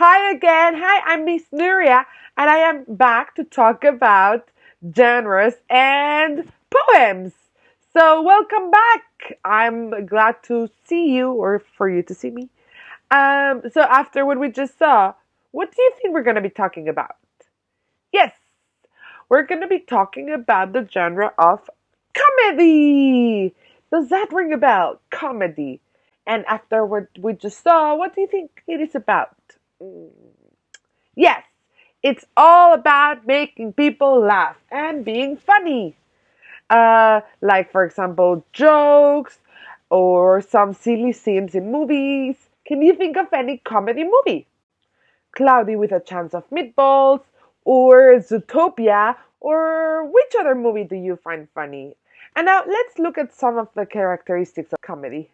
Hi again. Hi, I'm Miss Nuria, and I am back to talk about genres and poems. So, welcome back. I'm glad to see you, or for you to see me. So after what we just saw, what do you think we're going to be talking about? Yes, we're going to be talking about the genre of comedy. Does that ring a bell? Comedy. And after what we just saw, what do you think it is about? Mm, Yes, it's all about making people laugh and being funny. Like, for example, jokes or some silly scenes in movies. Can you think of any comedy movie? Cloudy with a Chance of Meatballs, or Zootopia, or which other movie do you find funny? And now let's look at some of the characteristics of comedy.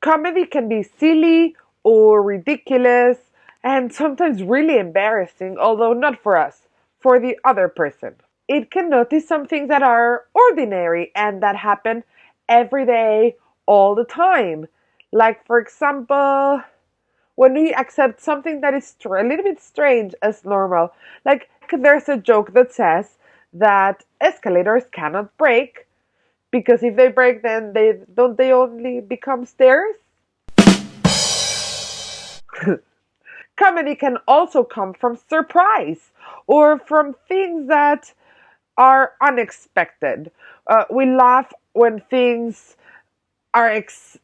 Comedy can be silly or ridiculous and sometimes really embarrassing, although not for us, for the other person. It can notice some things that are ordinary and that happen every day, all the time. Like, for example, when we accept something that is a little bit strange as normal. Like, there's a joke that says that escalators cannot break because if they break, then they only become stairs. Comedy can also come from surprise or from things that are unexpected. We laugh when things are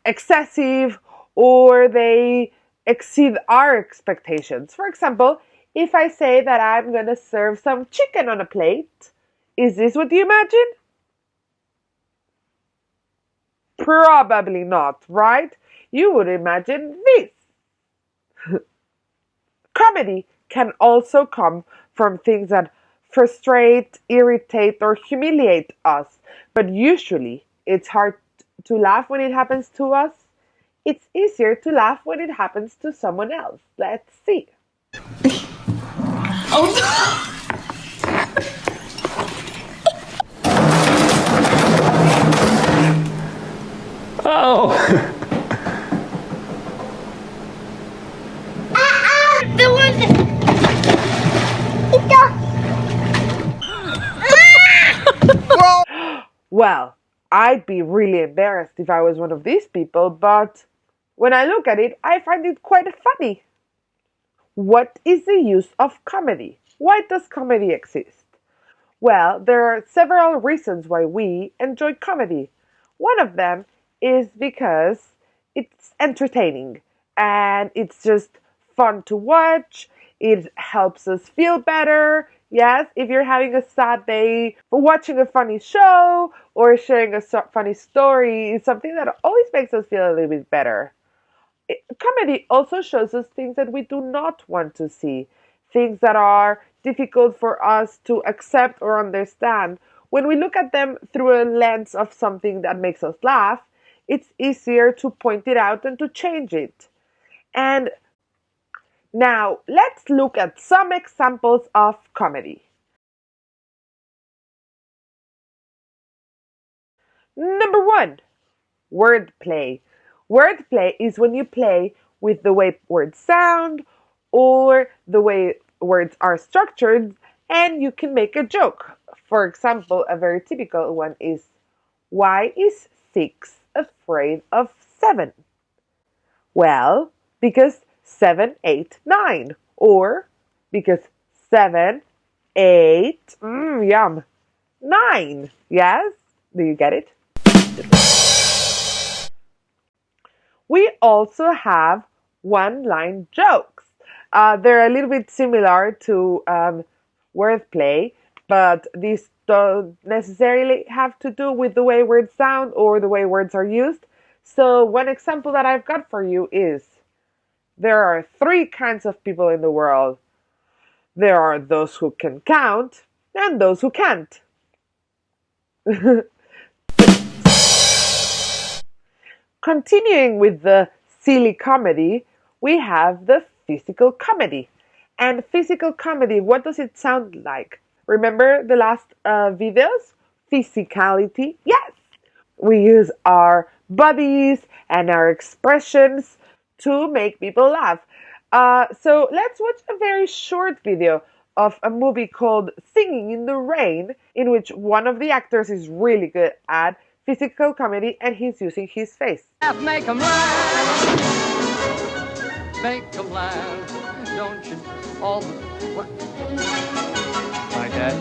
excessive or they exceed our expectations. For example, if I say that I'm going to serve some chicken on a plate, is this what you imagine? Probably not, right? You would imagine this. Comedy can also come from things that frustrate, irritate, or humiliate us, but usually it's hard to laugh when it happens to us. It's easier to laugh when it happens to someone else. Let's see. Oh, oh. The one Well, I'd be really embarrassed if I was one of these people, but when I look at it, I find it quite funny. What is the use of comedy? Why does comedy exist? Well, there are several reasons why we enjoy comedy. One of them is because it's entertaining and it's just fun to watch. It helps us feel better. Yes, if you're having a sad day, watching a funny show or sharing a funny story is something that always makes us feel a little bit better. Comedy also shows us things that we do not want to see, things that are difficult for us to accept or understand. When we look at them through a lens of something that makes us laugh, it's easier to point it out and to change it. And now let's look at some examples of comedy. Number one, wordplay. Wordplay is when you play with the way words sound or the way words are structured and you can make a joke. For example, a very typical one is, why is 6 afraid of 7? Well, because 7, 8, 9. Or because 7, 8, yum, 9. Yes? Do you get it? We also have one line jokes. They're a little bit similar to wordplay, but these don't necessarily have to do with the way words sound or the way words are used. So, one example that I've got for you is there are three kinds of people in the world. There are those who can count and those who can't. Continuing with the silly comedy, we have the physical comedy. And physical comedy, what does it sound like? Remember the last videos? Physicality? Yes! We use our bodies and our expressions to make people laugh. So let's watch a very short video of a movie called Singing in the Rain, in which one of the actors is really good at physical comedy and he's using his face. Make 'em laugh. Make 'em laugh. Don't you? All the... What? My dad?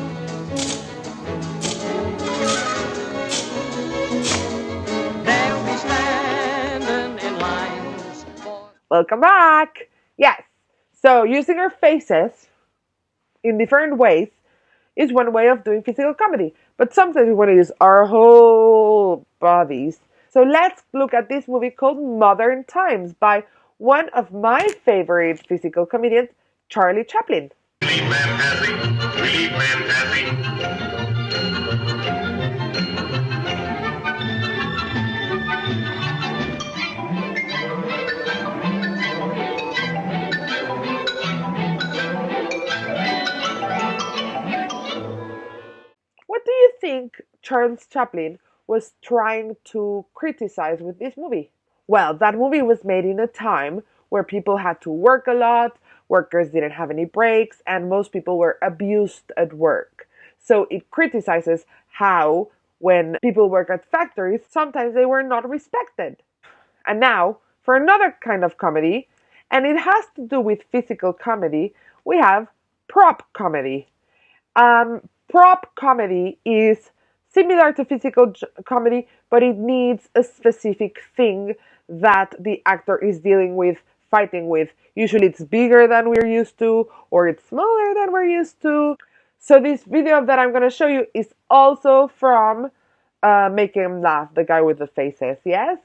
They'll be standing in lines for... Welcome back! Yes, so using our faces in different ways is one way of doing physical comedy, but sometimes we want to use our whole bodies. So let's look at this movie called Modern Times by one of my favorite physical comedians, Charlie Chaplin. Relief man passing. Relief man passing. What do you think Charles Chaplin was trying to criticize with this movie? Well, that movie was made in a time where people had to work a lot, workers didn't have any breaks, and most people were abused at work. So it criticizes how, when people work at factories, sometimes they were not respected. And now, for another kind of comedy, and it has to do with physical comedy, we have prop comedy. Prop comedy is similar to physical comedy, but it needs a specific thing that the actor is dealing with, fighting with. Usually it's bigger than we're used to, or it's smaller than we're used to. So this video that I'm going to show you is also from Make 'Em Laugh, the guy with the faces, yes?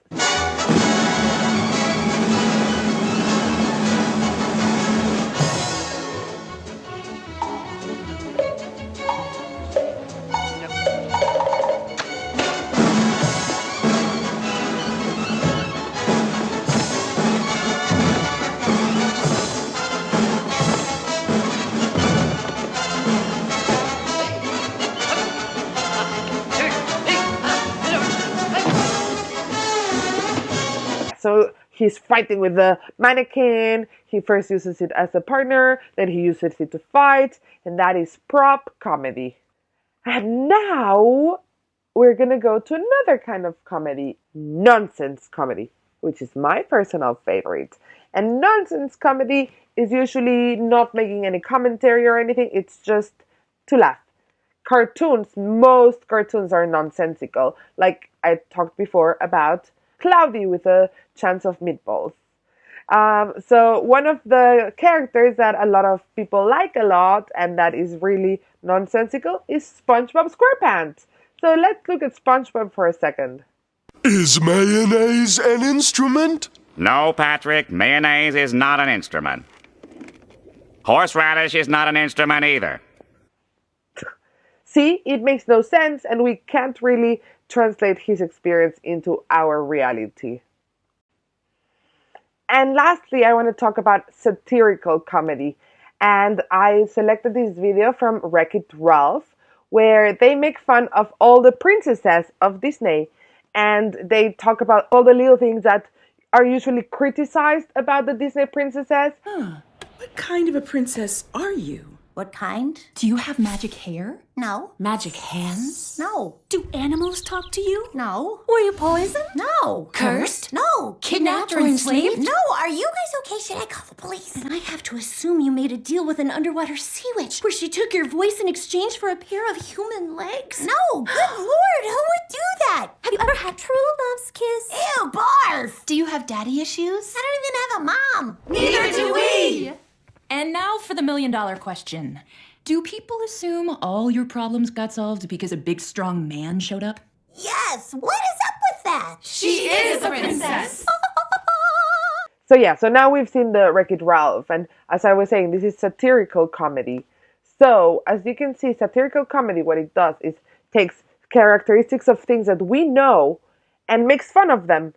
So he's fighting with the mannequin. He first uses it as a partner, then he uses it to fight, and that is prop comedy. And now we're gonna go to another kind of comedy, nonsense comedy, which is my personal favorite. And nonsense comedy is usually not making any commentary or anything, it's just to laugh. Cartoons, most cartoons are nonsensical, like I talked before about Cloudy with a chance of meatballs. So one of the characters that a lot of people like a lot and that is really nonsensical is SpongeBob SquarePants. So let's look at SpongeBob for a second. Is mayonnaise an instrument? No, Patrick, mayonnaise is not an instrument. Horseradish is not an instrument either. See, it makes no sense and we can't really translate his experience into our reality. And lastly, I want to talk about satirical comedy. And I selected this video from Wreck-It Ralph, where they make fun of all the princesses of Disney. And they talk about all the little things that are usually criticized about the Disney princesses. What kind of a princess are you? What kind? Do you have magic hair? No. Magic hands? No. Do animals talk to you? No. Were you poisoned? No. Cursed? No. Kidnapped or enslaved? No. Are you guys okay? Should I call the police? And I have to assume you made a deal with an underwater sea witch where she took your voice in exchange for a pair of human legs? No. Good Lord, who would do that? Have you ever had true love's kiss? Ew, barf. Do you have daddy issues? I don't even have a mom. Neither do we! And now for the million-dollar question. Do people assume all your problems got solved because a big, strong man showed up? Yes. What is up with that? She is a princess! So yeah, so now we've seen the Wreck-It Ralph, and as I was saying, this is satirical comedy. So, as you can see, satirical comedy, what it does is takes characteristics of things that we know and makes fun of them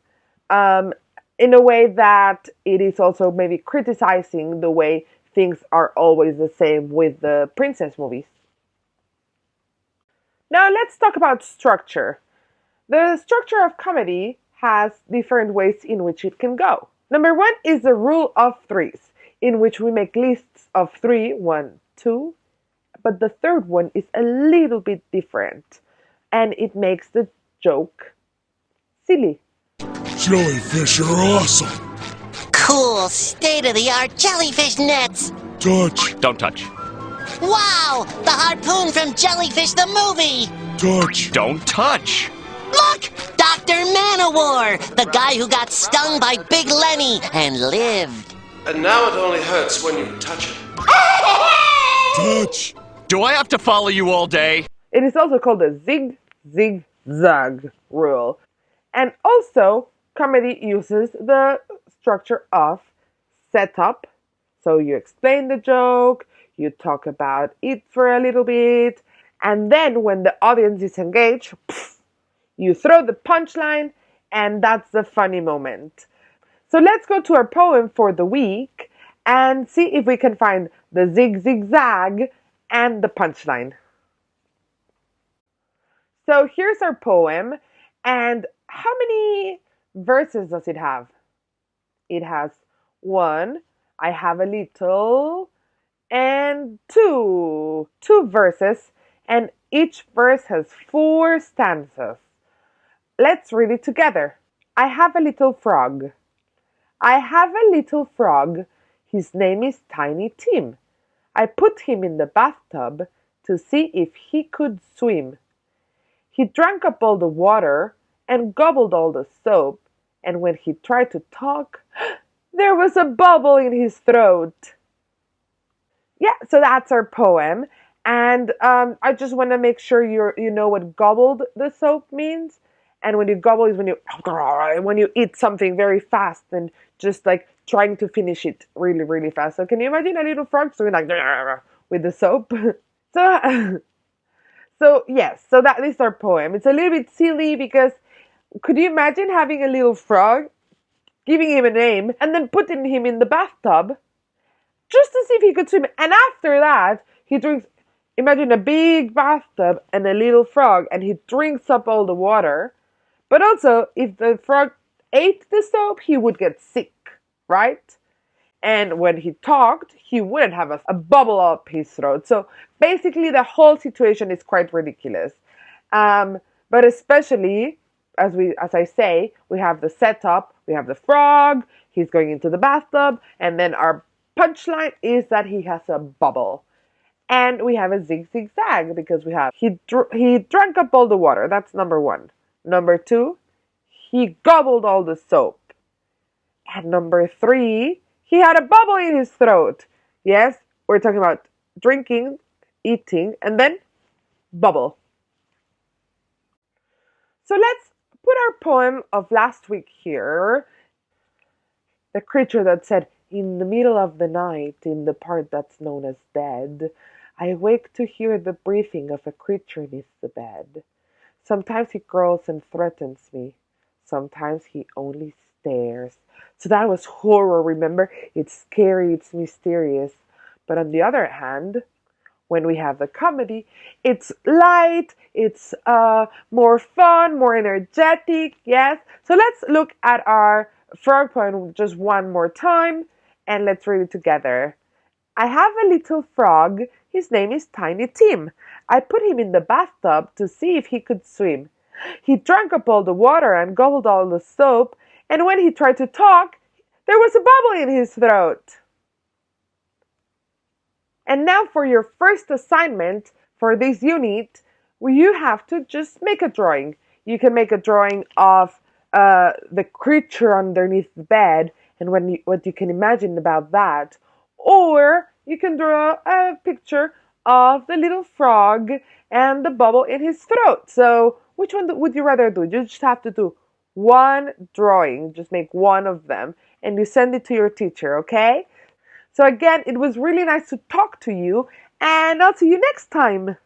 in a way that it is also maybe criticizing the way things are always the same with the princess movies. Now let's talk about structure. The structure of comedy has different ways in which it can go. Number one is the rule of threes. in which we make lists of 3, 1, 2, but the third one is a little bit different, and it makes the joke silly. Jellyfish are awesome. Cool, state-of-the-art jellyfish nets. Touch, Don't touch. Wow, the harpoon from Jellyfish the movie. touch. Don't touch. Look, Dr. Manowar, the guy who got stung by Big Lenny and lived. And now it only hurts when you touch it. Touch. Do I have to follow you all day? It is also called the zig, zig, zag rule. And also, comedy uses the structure of setup. So you explain the joke, you talk about it for a little bit, and then when the audience is engaged, you throw the punchline, and that's the funny moment. So let's go to our poem for the week and see if we can find the zig, zig, zag and the punchline. So here's our poem, and how many verses does it have? It has 1, I have a little, and 2 verses, and each verse has 4 stanzas. Let's read it together. I have a little frog. I have a little frog. His name is Tiny Tim. I put him in the bathtub to see if he could swim. He drank up all the water and gobbled all the soap, and when he tried to talk, there was a bubble in his throat. Yeah, so that's our poem. And I just want to make sure you know what gobbled the soap means. And when you gobble is when you eat something very fast and just like trying to finish it really, really fast. So can you imagine a little frog doing like with the soap? So yes, so that is our poem. It's a little bit silly because could you imagine having a little frog, giving him a name, and then putting him in the bathtub just to see if he could swim? And after that, he drinks, imagine a big bathtub and a little frog, and he drinks up all the water. But also, if the frog ate the soap, he would get sick, right? And when he talked, he wouldn't have a bubble up his throat. So basically, the whole situation is quite ridiculous. But especially, as I say, we have the setup, we have the frog, he's going into the bathtub, and then our punchline is that he has a bubble. And we have a zig, zig, zag because we have he drank up all the water. That's number 1. Number 2, he gobbled all the soap. And number 3, he had a bubble in his throat. Yes, we're talking about drinking, eating, and then bubble. So let's put our poem of last week here. The creature that said, in the middle of the night, in the part that's known as dead, I wake to hear the breathing of a creature neath the bed. Sometimes he growls and threatens me. Sometimes he only stares. So that was horror, remember? It's scary, it's mysterious. But on the other hand, when we have the comedy, it's light, it's more fun, more energetic, yes? So let's look at our frog poem just one more time, and let's read it together. I have a little frog. His name is Tiny Tim. I put him in the bathtub to see if he could swim. He drank up all the water and gobbled all the soap, and when he tried to talk, there was a bubble in his throat. And now for your first assignment for this unit, you have to just make a drawing. You can make a drawing of the creature underneath the bed and what you can imagine about that. Or you can draw a picture of the little frog and the bubble in his throat. So which one would you rather do? You just have to do one drawing. Just make one of them and you send it to your teacher, okay? So again, it was really nice to talk to you, and I'll see you next time.